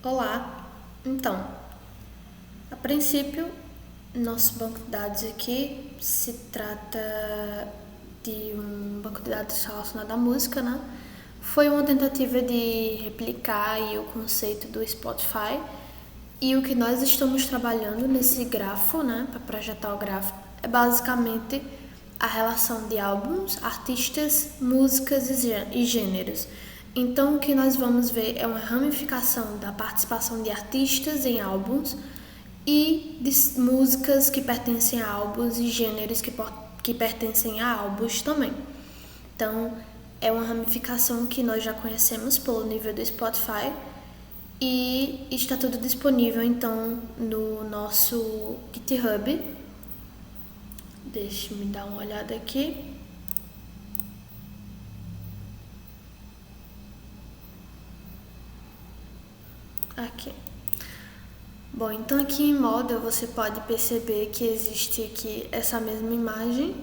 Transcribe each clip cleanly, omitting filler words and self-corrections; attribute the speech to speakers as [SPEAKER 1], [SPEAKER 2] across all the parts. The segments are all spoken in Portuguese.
[SPEAKER 1] Olá, então, a princípio, nosso banco de dados aqui se trata de um banco de dados relacionado à música, né? Foi uma tentativa de replicar aí o conceito do Spotify e o que nós estamos trabalhando nesse grafo, né, para projetar o gráfico, é basicamente a relação de álbuns, artistas, músicas e gêneros. Então, o que nós vamos ver é uma ramificação da participação de artistas em álbuns e de músicas que pertencem a álbuns e gêneros que pertencem a álbuns também. Então, é uma ramificação que nós já conhecemos pelo nível do Spotify e está tudo disponível então no nosso GitHub. Deixa eu dar uma olhada aqui. Aqui. Bom, então aqui em Model você pode perceber que existe aqui essa mesma imagem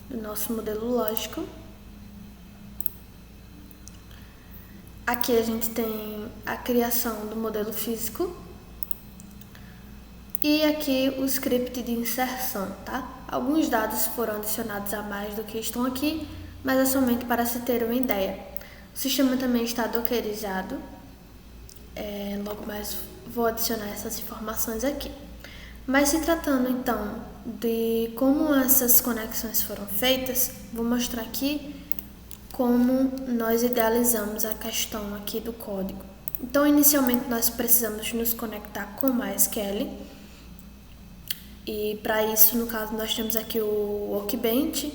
[SPEAKER 1] do nosso modelo lógico. Aqui a gente tem a criação do modelo físico e aqui o script de inserção, tá? Alguns dados foram adicionados a mais do que estão aqui, mas é somente para se ter uma ideia. O sistema também está dockerizado. Logo mais vou adicionar essas informações aqui. Mas se tratando então de como essas conexões foram feitas, vou mostrar aqui como nós idealizamos a questão aqui do código. Então, inicialmente nós precisamos nos conectar com o MySQL e para isso, no caso, nós temos aqui o Workbench.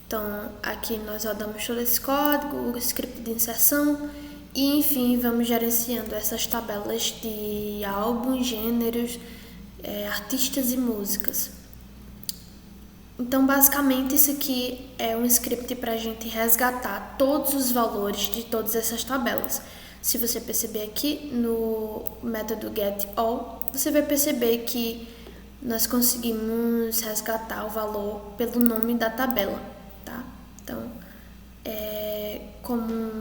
[SPEAKER 1] Então, aqui nós rodamos todo esse código, o script de inserção e, enfim, vamos gerenciando essas tabelas de álbuns, gêneros, artistas e músicas. Então, basicamente, isso aqui é um script para a gente resgatar todos os valores de todas essas tabelas. Se você perceber aqui no método getAll, você vai perceber que nós conseguimos resgatar o valor pelo nome da tabela, tá? Então, como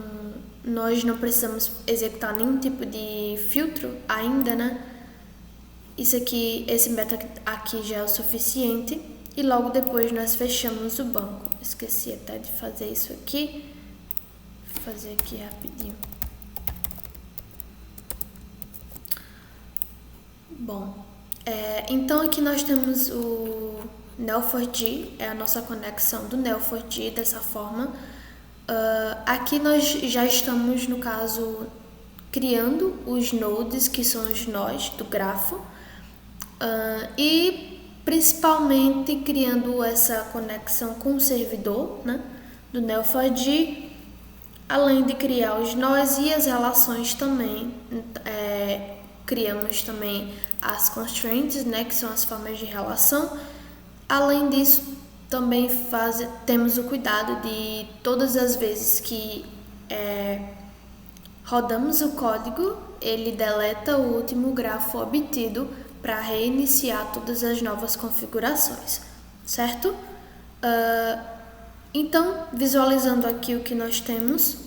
[SPEAKER 1] nós não precisamos executar nenhum tipo de filtro ainda, né? Esse método aqui já é o suficiente. E logo depois nós fechamos o banco. Esqueci até de fazer isso aqui. Vou fazer aqui rapidinho. Bom, então aqui nós temos o Neo4j, é a nossa conexão do Neo4j dessa forma. Aqui nós já estamos, no caso, criando os nodes, que são os nós do grafo. E principalmente criando essa conexão com o servidor, né, do Neo4j, além de criar os nós e as relações também. Criamos também as constraints, né, que são as formas de relação. Além disso, também temos o cuidado de todas as vezes que rodamos o código, ele deleta o último grafo obtido para reiniciar todas as novas configurações, certo? Então, visualizando aqui o que nós temos,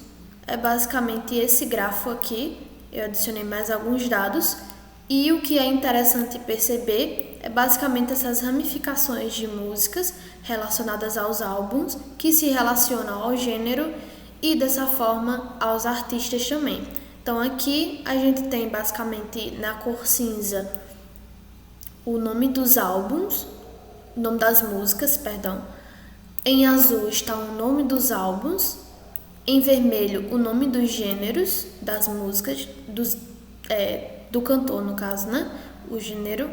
[SPEAKER 1] é basicamente esse grafo aqui. Eu adicionei mais alguns dados e o que é interessante perceber é basicamente essas ramificações de músicas relacionadas aos álbuns que se relacionam ao gênero e dessa forma aos artistas também. Então aqui a gente tem basicamente na cor cinza o nome dos álbuns, o nome das músicas, perdão. Em azul está o nome dos álbuns, em vermelho o nome dos gêneros das músicas, do cantor no caso, né? O gênero.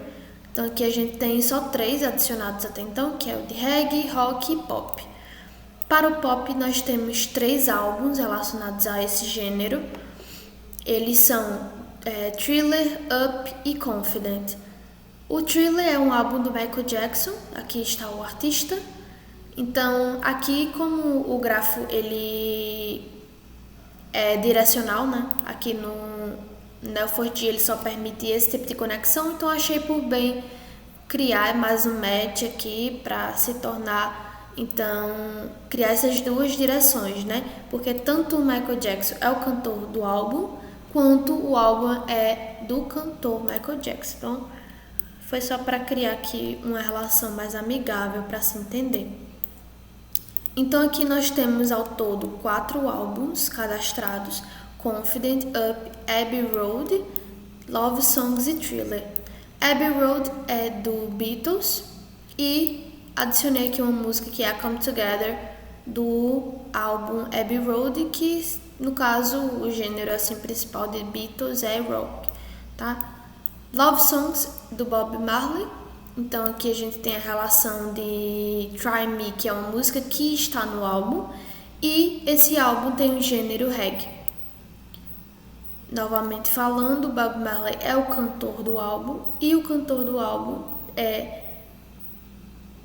[SPEAKER 1] Então aqui a gente tem só 3 adicionados até então, que é o de reggae, rock e pop. Para o pop nós temos 3 álbuns relacionados a esse gênero. Eles são Thriller, Up e Confident. O Thriller é um álbum do Michael Jackson, aqui está o artista. Então, aqui como o grafo ele é direcional, né? Aqui no Neo4j ele só permite esse tipo de conexão, então achei por bem criar mais um match aqui para se tornar, então, criar essas duas direções, né? Porque tanto o Michael Jackson é o cantor do álbum, quanto o álbum é do cantor Michael Jackson. Então, foi só para criar aqui uma relação mais amigável para se entender. Então, aqui nós temos ao todo 4 álbuns cadastrados: Confident, Up, Abbey Road, Love Songs e Thriller. Abbey Road é do Beatles e adicionei aqui uma música que é a Come Together do álbum Abbey Road, que no caso o gênero assim principal de Beatles é rock, tá? Love Songs do Bob Marley. Então aqui a gente tem a relação de Try Me, que é uma música que está no álbum, e esse álbum tem o gênero reggae. Novamente falando, Bob Marley é o cantor do álbum e o cantor do álbum é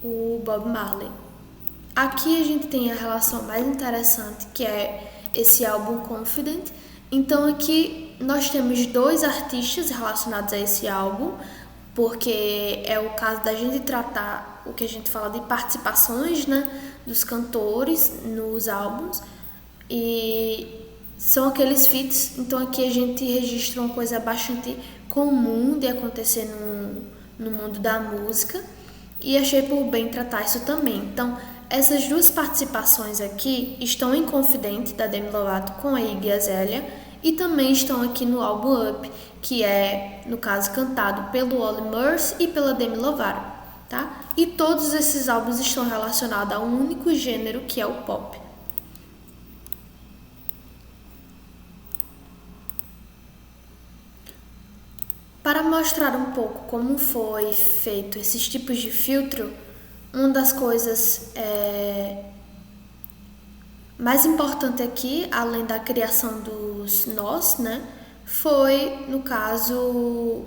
[SPEAKER 1] o Bob Marley. Aqui a gente tem a relação mais interessante, que é esse álbum Confident. Então aqui nós temos 2 artistas relacionados a esse álbum, porque é o caso da gente tratar o que a gente fala de participações, né, dos cantores nos álbuns, e são aqueles feats. Então aqui a gente registra uma coisa bastante comum de acontecer no mundo da música, e achei por bem tratar isso também. Então essas 2 participações aqui estão em Confident, da Demi Lovato, com a Iggy Azalea, e também estão aqui no álbum Up, que é, no caso, cantado pelo Olly Murs e pela Demi Lovato, tá? E todos esses álbuns estão relacionados a um único gênero, que é o pop. Para mostrar um pouco como foi feito esses tipos de filtro, uma das coisas mais importante aqui, além da criação dos nós, né, foi, no caso,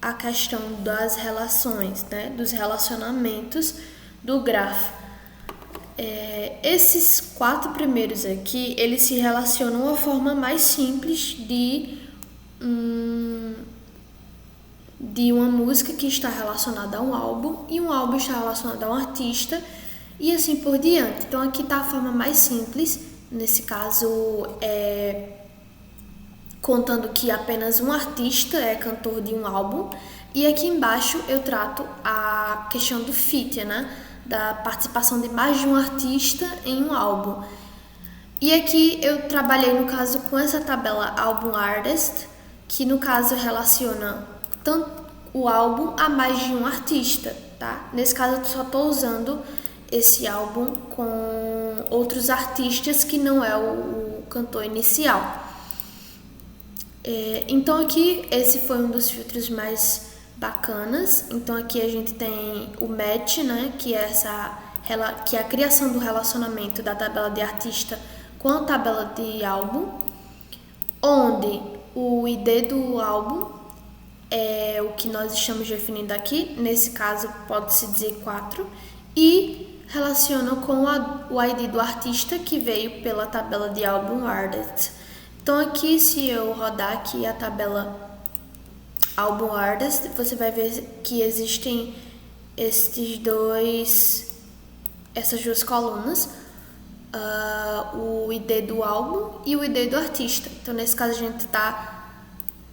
[SPEAKER 1] a questão das relações, né, dos relacionamentos do grafo. Esses 4 primeiros aqui, eles se relacionam de uma forma mais simples de uma música que está relacionada a um álbum, e um álbum está relacionado a um artista, e assim por diante. Então aqui está a forma mais simples, nesse caso contando que apenas um artista é cantor de um álbum, e aqui embaixo eu trato a questão do feat, né, da participação de mais de um artista em um álbum. E aqui eu trabalhei, no caso, com essa tabela Album Artist, que no caso relaciona tanto o álbum a mais de um artista, tá? Nesse caso eu só estou usando esse álbum com outros artistas que não é o cantor inicial. Então aqui esse foi um dos filtros mais bacanas. Então aqui a gente tem o match, né, que é a criação do relacionamento da tabela de artista com a tabela de álbum, onde o ID do álbum é o que nós estamos definindo aqui, nesse caso pode-se dizer 4, e relaciona com o ID do artista, que veio pela tabela de álbum Artist. Então aqui, se eu rodar aqui a tabela Album Artist, você vai ver que existem essas 2 colunas, o ID do álbum e o ID do artista. Então nesse caso a gente está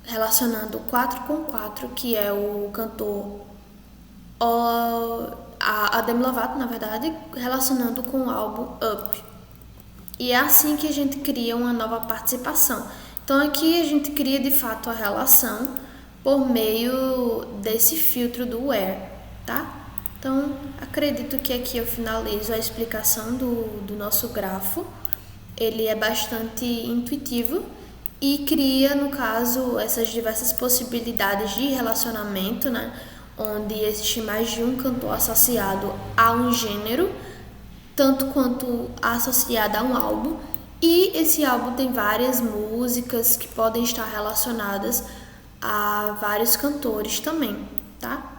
[SPEAKER 1] relacionando 4 com 4, que é o cantor, a Demi Lovato, na verdade, relacionando com o álbum Up. E é assim que a gente cria uma nova participação. Então aqui a gente cria de fato a relação por meio desse filtro do Where, tá? Então acredito que aqui eu finalizo a explicação do nosso grafo. Ele é bastante intuitivo e cria, no caso, essas diversas possibilidades de relacionamento, né, onde existe mais de um cantor associado a um gênero, tanto quanto associado a um álbum, e esse álbum tem várias músicas que podem estar relacionadas a vários cantores também, tá?